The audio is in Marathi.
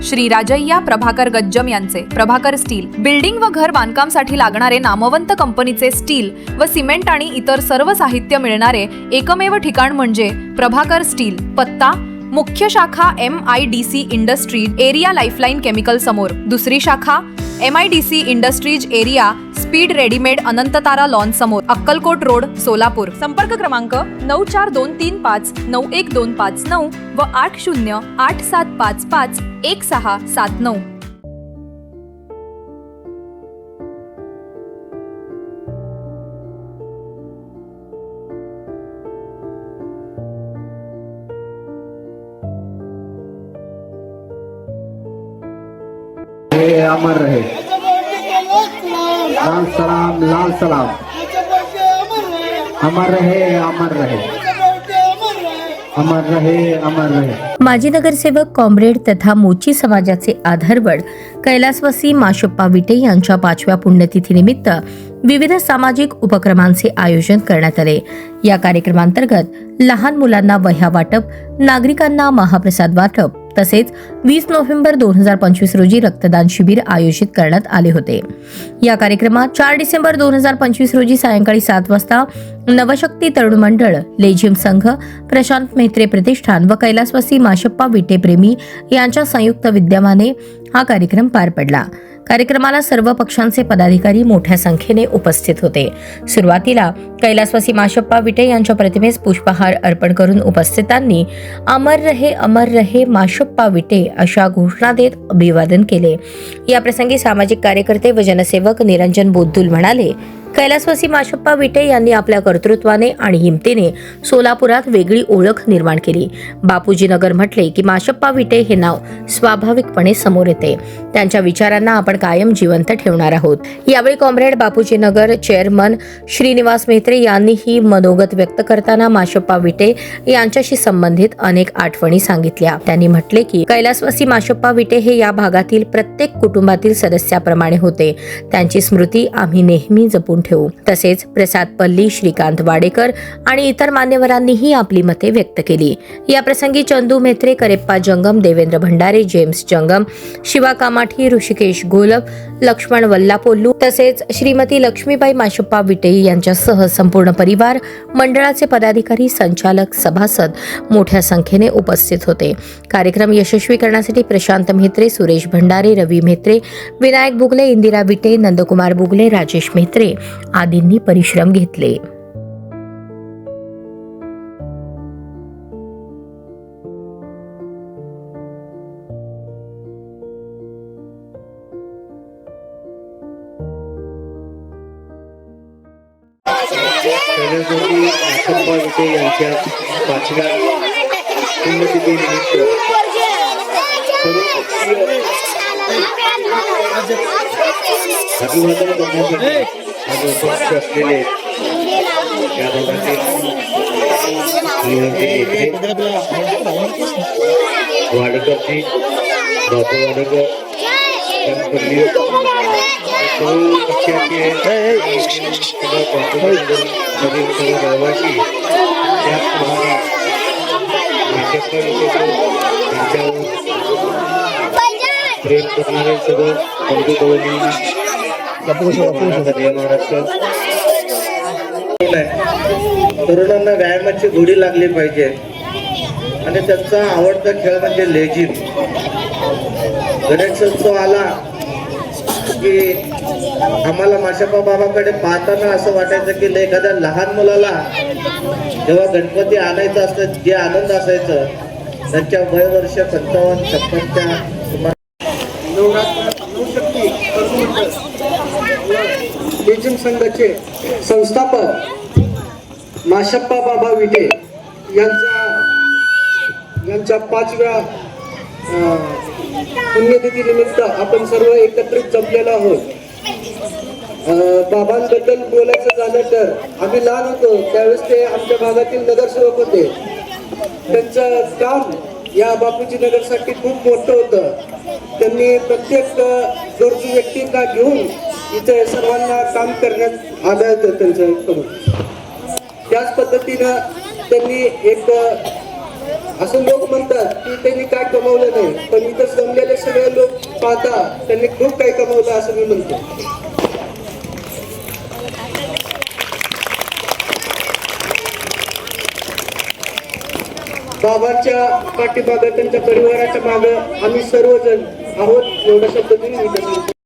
श्री राजय्या प्रभाकर गज्जम यांचे प्रभाकर स्टील बिल्डिंग व घर बांधकामसाठी लागणारे नामवंत कंपनीचे स्टील व सिमेंट आणि इतर सर्व साहित्य मिळणारे एकमेव ठिकाण म्हणजे प्रभाकर स्टील। पत्ता मुख्य शाखा MIDC industries area lifeline chemical समोर, दुसरी शाखा MIDC industries area speed readymade Anantatara lawn समोर, अक्कलकोट रोड, सोलापूर। संपर्क क्रमांक 9423591259 व 8087551679। अमर रहे, लाल सलाम, लाल सलाम, अमर रहे, अमर रहे, अमर रहे, अमर रहे। माजी नगरसेवक कॉम्रेड तथा मोची समाजाचे आधारवड कैलासवासी माशप्पा विटे यांच्या 5व्या पुण्यतिथीनिमित्त विविध सामाजिक उपक्रमांचे आयोजन करण्यात आले। या कार्यक्रमांतर्गत लहान मुलांना वह्या वाटप, नागरिकांना महाप्रसाद वाटप तसेच 20 नोव्हेंबर 2025 रोजी रक्तदान शिबिर आयोजित करण्यात आले होते। या कार्यक्रमात 4 डिसेंबर 2025 रोजी सायंकाळी 7 वाजता नवशक्ती तरुण मंडळ, लेझिम संघ, प्रशांत मेहत्रे प्रतिष्ठान व कैलासवासी माशप्पा विटे प्रेमी यांच्या संयुक्त विद्यमाने हा कार्यक्रम पार पडला। कार्यक्रमाला सर्व पक्षांचे पदाधिकारी मोठ्या संख्येने उपस्थित होते। सुरुवातीला कैलासवासी माशप्पा विटे यांच्या प्रतिमेस पुष्पहार अर्पण करून उपस्थितांनी अमर रहे माशप्पा विटे अशा घोषणा देत अभिवादन केले। या प्रसंगी सामाजिक कार्यकर्ते व जनसेवक निरंजन बोद्दुल म्हणाले, कैलासवासी माशप्पा विटे यांनी आपल्या कर्तृत्वाने आणि हिमतीने सोलापुरात वेगळी ओळख निर्माण केली। बापूजी नगर म्हटले की माशप्पा विटे हे नाव स्वाभाविकपणे समोर येते। त्यांच्या विचारांना आपण कायम जिवंत ठेवणार आहोत। यावेळी कॉम्रेड बापूजी नगर चेअरमन श्रीनिवास मेहत्रे यांनीही मनोगत व्यक्त करताना माशप्पा विटे यांच्याशी संबंधित अनेक आठवणी सांगितल्या। त्यांनी म्हटले की कैलासवासी माशप्पा विटे हे या भागातील प्रत्येक कुटुंबातील सदस्याप्रमाणे होते। त्यांची स्मृती आम्ही नेहमी जपून ठेवू। तसेच प्रसाद पल्ली, श्रीकांत वाडेकर आणि इतर मान्यवरांनीही आपली मते व्यक्त केली। या प्रसंगी चंदू मेहत्रे, करेप्पा जंगम, देवेंद्र भंडारे, जेम्स जंगम, शिवा कामाठी, ऋषिकेश गोलप, लक्ष्मण वल्लापोल्लू तसेच श्रीमती लक्ष्मीबाई माशप्पा विटे यांच्यासह संपूर्ण परिवार, मंडळाचे पदाधिकारी, संचालक, सभासद मोठ्या संख्येने उपस्थित होते। कार्यक्रम यशस्वी करण्यासाठी प्रशांत मेहत्रे, सुरेश भंडारे, रवी मेहत्रे, विनायक बुगले, इंदिरा विटे, नंदकुमार बुगले, राजेश मेहत्रे आदींनी परिश्रम घेतले। कैलासवासी माशप्पा विटे यांच्या 5व्या पुण्यतिथीनिमित्त अभिवादन करण्यासाठी आज उपस्थित असलेले या भागातील वाडकरजी, बापू वाडकर, गणपल्ली पक्षाचे रहिवासी, त्याचप्रमाणे माशप्पा यांच्यावर प्रेम करणारे सर्व बंधू भगिनींना महाराष्ट्र तरुणांना व्यायामाची गोडी लागली पाहिजे आणि त्यांचा आवडता खेळ म्हणजे लेझिम। गणेशोत्सव आला की आम्हाला माशप्पा बाबाकडे पाहताना असं वाटायचं की एखाद्या लहान मुलाला जेव्हा गणपती आणायचं असतं, जे आनंद असायचं त्यांच्या वयवर्ष 55-56च्या लेझिम संघाचे संस्थापक माशप्पा बाबा विटे यांच्या 5व्या पुण्यतिथीनिमित्त आपण सर्व एकत्रित जमलेलो आहोत। बाबांबद्दल बोलायचं झालं तर आम्ही लहान होतो त्यावेळेस ते आमच्या भागातील नगरसेवक होते। त्यांचं काम या बापूजी नगरसाठी खूप मोठं होतं। त्यांनी प्रत्येक गरजू व्यक्तींना घेऊन इथे सर्वांना काम करण्यात आलं होतं त्यांच्याकडून। त्याच पद्धतीनं त्यांनी एक असं लोक म्हणतात की त्यांनी काय कमावलं नाही, पण इथं जमलेले सगळे लोक पाहता त्यांनी खूप काही कमावलं असं मी म्हणतो. बाबांच्या पाठीमागं, त्यांच्या परिवाराच्या मागं आम्ही सर्वजण आहोत एवढ्या शब्दातून मी